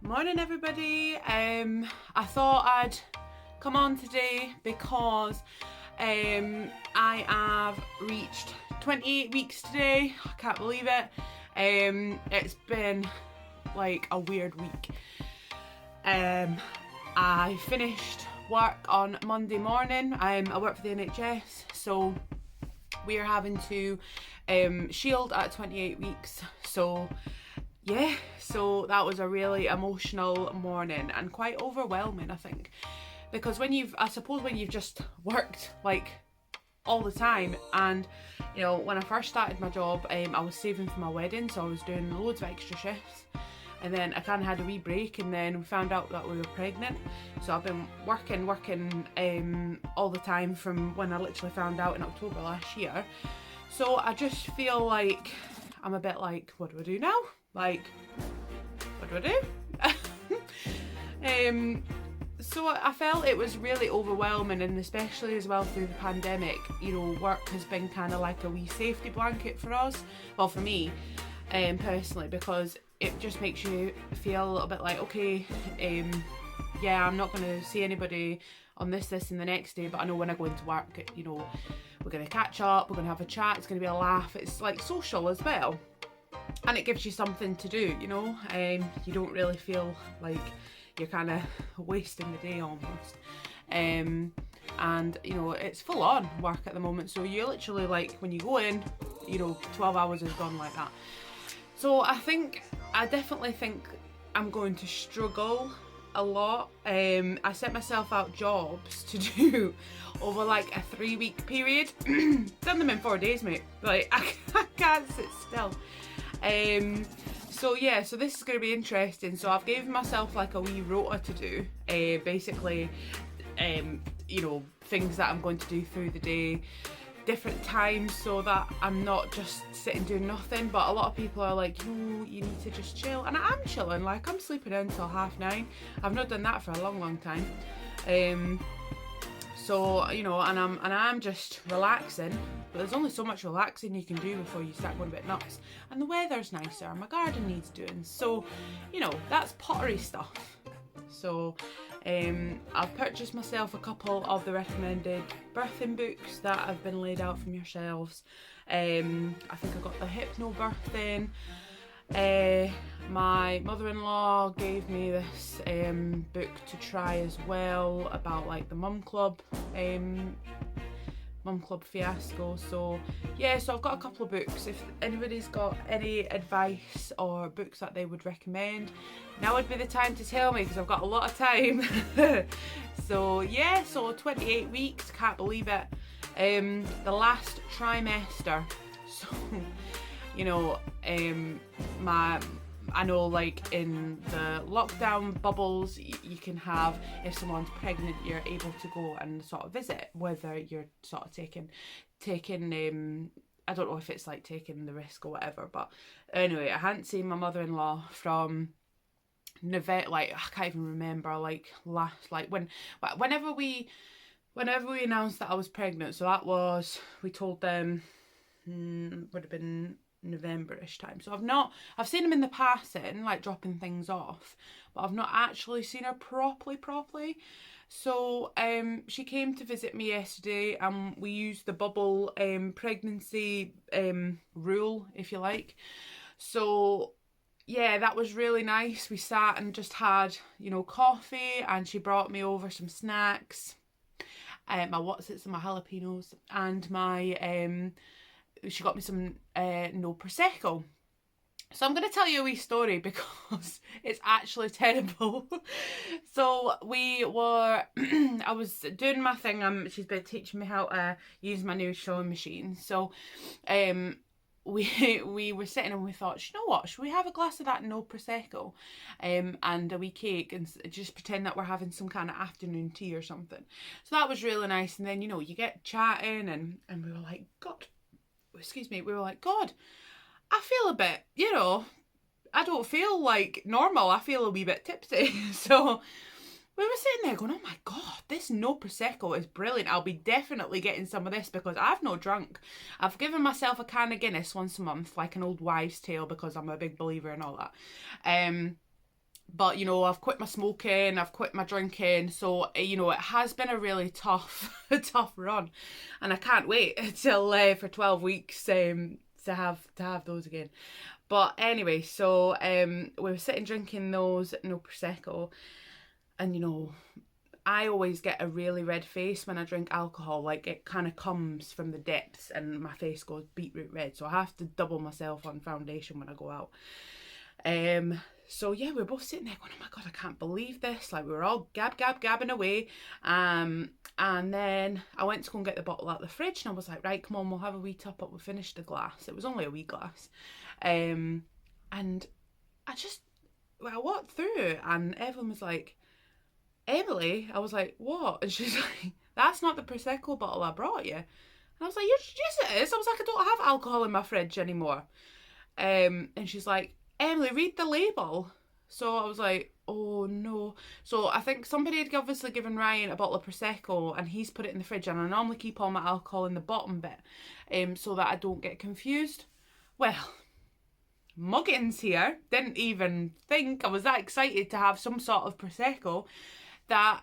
Morning everybody. I thought I'd come on today because I have reached 28 weeks today. I can't believe it. It's been like a weird week. I finished work on Monday morning. I work for the NHS, so we are having to shield at 28 weeks. So yeah, so that was a really emotional morning and quite overwhelming, I think, because when you've just worked like all the time, and you know, when I first started my job, I was saving for my wedding, so I was doing loads of extra shifts, and then I kind of had a wee break, and then we found out that we were pregnant, so I've been working all the time from when I literally found out in October last year. So I just feel like I'm a bit like, what do I do now? Like, what do I do? So I felt it was really overwhelming, and especially as well through the pandemic, you know, work has been kind of like a wee safety blanket for us. Well, for me, personally, because it just makes you feel a little bit like, okay, yeah, I'm not going to see anybody on this and the next day, but I know when I go into work, you know, we're going to catch up, we're going to have a chat, it's going to be a laugh, it's like social as well. And it gives you something to do, you know. You don't really feel like you're kind of wasting the day almost. And you know, it's full on work at the moment, so you literally, like, when you go in, you know, 12 hours is gone like that. So I definitely think I'm going to struggle a lot. I set myself out jobs to do over like a 3-week period. Done them in 4 days, mate. Like, I can't sit still. So yeah, so this is going to be interesting. So I've given myself like a wee rota to do, basically, you know, things that I'm going to do through the day, different times, so that I'm not just sitting doing nothing. But a lot of people are like, no, you need to just chill, and I am chilling. Like, I'm sleeping in until 9:30. I've not done that for a long time. So, you know, and I'm just relaxing, but there's only so much relaxing you can do before you start going a bit nuts. And the weather's nicer, my garden needs doing, so, you know, that's pottery stuff. So I've purchased myself a couple of the recommended birthing books that have been laid out from your shelves. I think I got the Hypno Birthing. My mother-in-law gave me this book to try as well, about like the Mum Club fiasco. So yeah, so I've got a couple of books. If anybody's got any advice or books that they would recommend, now would be the time to tell me, because I've got a lot of time. So yeah, so 28 weeks, can't believe it. The last trimester. So you know, I know, like, in the lockdown bubbles, you can have, if someone's pregnant, you're able to go and sort of visit, whether you're sort of taking I don't know if it's like taking the risk or whatever, but anyway, I hadn't seen my mother-in-law from November, like, I can't even remember, like, whenever we announced that I was pregnant, so that was, we told them, would have been November-ish time. So I've seen him in the passing, like dropping things off, but I've not actually seen her properly. So she came to visit me yesterday, and we used the bubble pregnancy rule, if you like. So yeah, that was really nice. We sat and just had, you know, coffee, and she brought me over some snacks, my Wotsits and my jalapenos, and my she got me some no Prosecco. So I'm going to tell you a wee story because it's actually terrible. So I was doing my thing. She's been teaching me how to use my new sewing machine. So we were sitting and we thought, you know what, should we have a glass of that no Prosecco and a wee cake, and just pretend that we're having some kind of afternoon tea or something. So that was really nice. And then, you know, you get chatting, and we were like, God, I feel a bit, you know, I don't feel like normal. I feel a wee bit tipsy. So we were sitting there going, oh my God, this no Prosecco is brilliant. I'll be definitely getting some of this because I've no drunk. I've given myself a can of Guinness once a month, like an old wives' tale, because I'm a big believer in all that. But, you know, I've quit my smoking, I've quit my drinking. So, you know, it has been a really tough, tough run. And I can't wait until for 12 weeks to have those again. But anyway, so we were sitting drinking those, no Prosecco. And, you know, I always get a really red face when I drink alcohol. Like, it kind of comes from the depths and my face goes beetroot red. So I have to double myself on foundation when I go out. So yeah, we were both sitting there going, oh my God, I can't believe this. Like, we were all gabbing away. And then I went to go and get the bottle out of the fridge and I was like, right, come on, we'll have a wee top up. We finished the glass. It was only a wee glass. And I walked through and Evelyn was like, Emily, I was like, what? And she's like, that's not the Prosecco bottle I brought you. And I was like, yes it is. I was like, I don't have alcohol in my fridge anymore. And she's like, Emily, read the label. So I was like, oh no. So I think somebody had obviously given Ryan a bottle of Prosecco and he's put it in the fridge, and I normally keep all my alcohol in the bottom bit so that I don't get confused. Well, Muggins here didn't even think I was that excited to have some sort of Prosecco that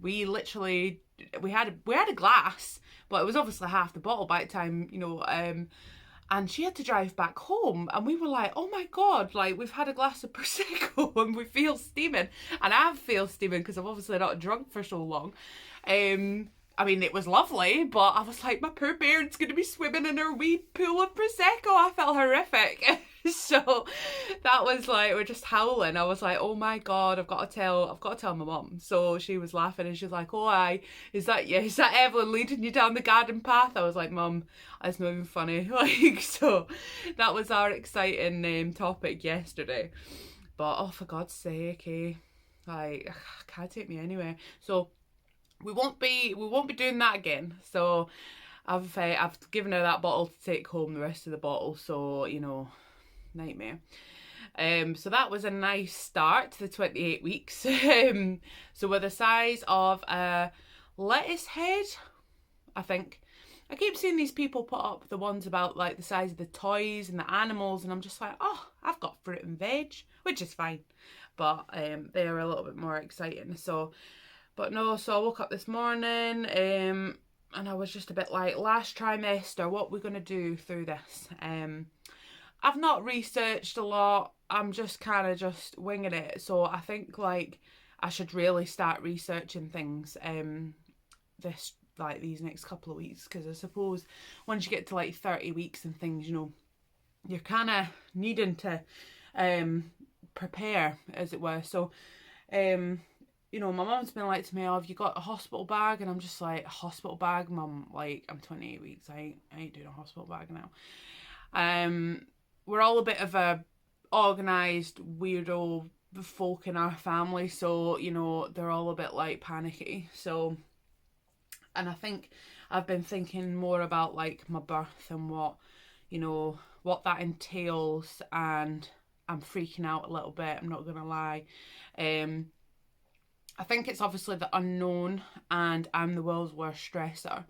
we had a glass, but it was obviously half the bottle by the time, you know, and she had to drive back home and we were like, oh my God, like, we've had a glass of Prosecco and we feel steaming. And I feel steaming because I've obviously not drunk for so long. I mean, it was lovely, but I was like, my poor bairn's going to be swimming in her wee pool of Prosecco. I felt horrific. So that was like, we're just howling. I was like, oh my God, I've got to tell my mum. So she was laughing and she was like, oh aye, is that Evelyn leading you down the garden path? I was like, Mum, that's not even funny. Like, so that was our exciting topic yesterday. But oh, for God's sake, like, can't take me anywhere. So we won't be doing that again. So I've given her that bottle to take home, the rest of the bottle. So, you know, nightmare. So that was a nice start to the 28 weeks. So we're the size of a lettuce head, I think. I keep seeing these people put up the ones about like the size of the toys and the animals, and I'm just like, oh, I've got fruit and veg, which is fine. But they are a little bit more exciting. So, but no, so I woke up this morning and I was just a bit like, last trimester, what we're going to do through this. I've not researched a lot. I'm just kind of just winging it. So I think like I should really start researching things these next couple of weeks, because I suppose once you get to like 30 weeks and things, you know, you're kind of needing to prepare, as it were. So you know, my mum's been like to me, oh, have you got a hospital bag? And I'm just like, a hospital bag? Mum, like, I'm 28 weeks. I ain't doing a hospital bag now. We're all a bit of a organised weirdo folk in our family. So, you know, they're all a bit like panicky. So, and I think I've been thinking more about like my birth and what, you know, what that entails. And I'm freaking out a little bit, I'm not going to lie. I think it's obviously the unknown, and I'm the world's worst stressor.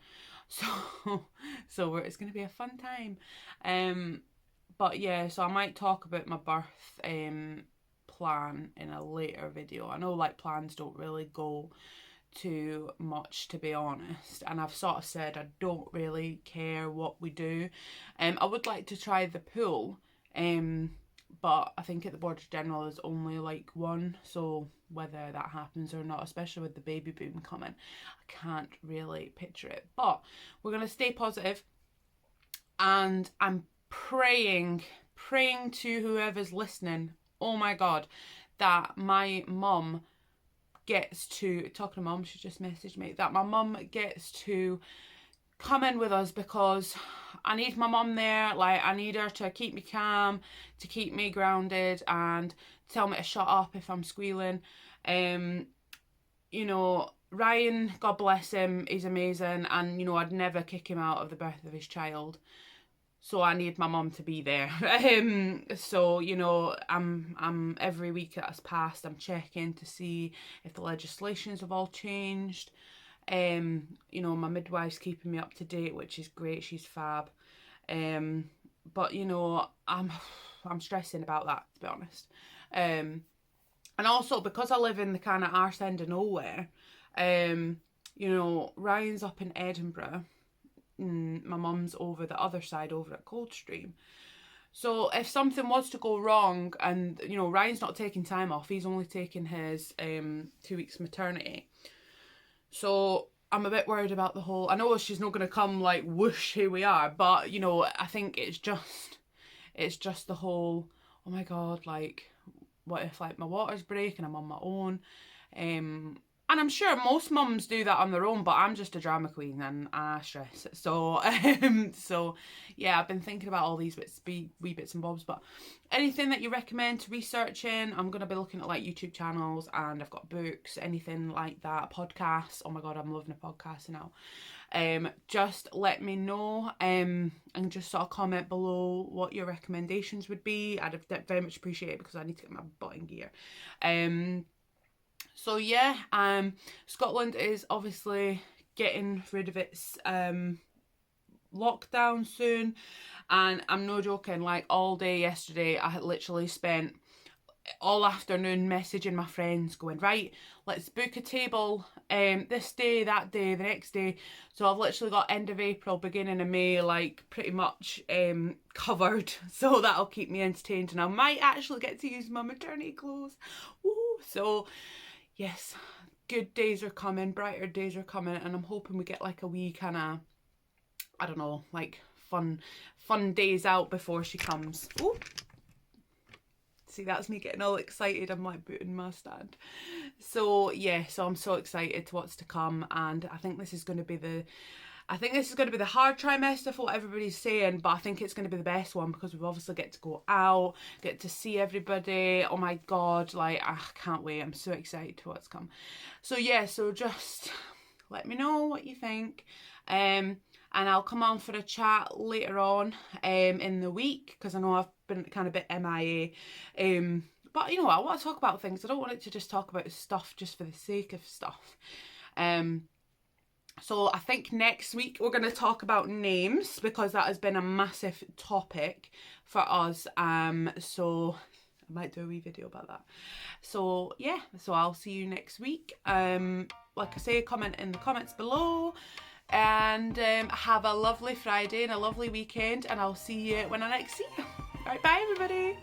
So it's going to be a fun time. But yeah, so I might talk about my birth plan in a later video. I know like plans don't really go too much, to be honest, and I've sort of said I don't really care what we do. I would like to try the pool, but I think at the Border General there's only like one, so whether that happens or not, especially with the baby boom coming, I can't really picture it. But we're going to stay positive, and I'm praying to whoever's listening, oh my God, that my mum gets to, talking to mum, she just messaged me, that my mum gets to come in with us, because I need my mum there. Like, I need her to keep me calm, to keep me grounded, and tell me to shut up if I'm squealing. You know, Ryan, God bless him, he's amazing, and you know, I'd never kick him out of the birth of his child. So I need my mum to be there. So, you know, I'm every week that's passed, I'm checking to see if the legislations have all changed. You know, my midwife's keeping me up to date, which is great. She's fab. But you know, I'm stressing about that, to be honest. And also because I live in the kind of arse end of nowhere, you know, Ryan's up in Edinburgh, my mum's over the other side over at Coldstream. So if something was to go wrong, and you know, Ryan's not taking time off, he's only taking his 2 weeks maternity. So I'm a bit worried about the whole, I know she's not going to come like whoosh, here we are, but you know, I think it's just the whole, oh my god, like what if like my waters break and I'm on my own. And I'm sure most mums do that on their own, but I'm just a drama queen and I stress. So, so yeah, I've been thinking about all these wee bits and bobs. But anything that you recommend to researching, I'm going to be looking at like YouTube channels, and I've got books, anything like that, podcasts. Oh my god, I'm loving a podcast now. Just let me know, and just sort of comment below what your recommendations would be. I'd very much appreciate it, because I need to get my butt in gear. So yeah, Scotland is obviously getting rid of its lockdown soon, and I'm no joking, like all day yesterday I had literally spent all afternoon messaging my friends going, right, let's book a table this day, that day, the next day. So I've literally got end of April, beginning of May, like pretty much covered, so that'll keep me entertained, and I might actually get to use my maternity clothes. Woo! So yes, good days are coming, brighter days are coming, and I'm hoping we get like a wee kind of, I don't know, like fun days out before she comes. Ooh. See, that's me getting all excited. I'm like booting my stand. So yeah, so I'm so excited to what's to come, and I think this is going to be the hard trimester for what everybody's saying, but I think it's going to be the best one, because we obviously get to go out, get to see everybody. Oh my god, like I can't wait. I'm so excited to what's come. So yeah, so just let me know what you think, and I'll come on for a chat later on in the week, because I know I've been kind of a bit MIA. But you know what, I want to talk about things. I don't want it to just talk about stuff just for the sake of stuff. So I think next week we're going to talk about names, because that has been a massive topic for us. So I might do a wee video about that. So yeah, so I'll see you next week. Like I say, comment in the comments below, and have a lovely Friday and a lovely weekend, and I'll see you when I next see you. Alright, bye everybody.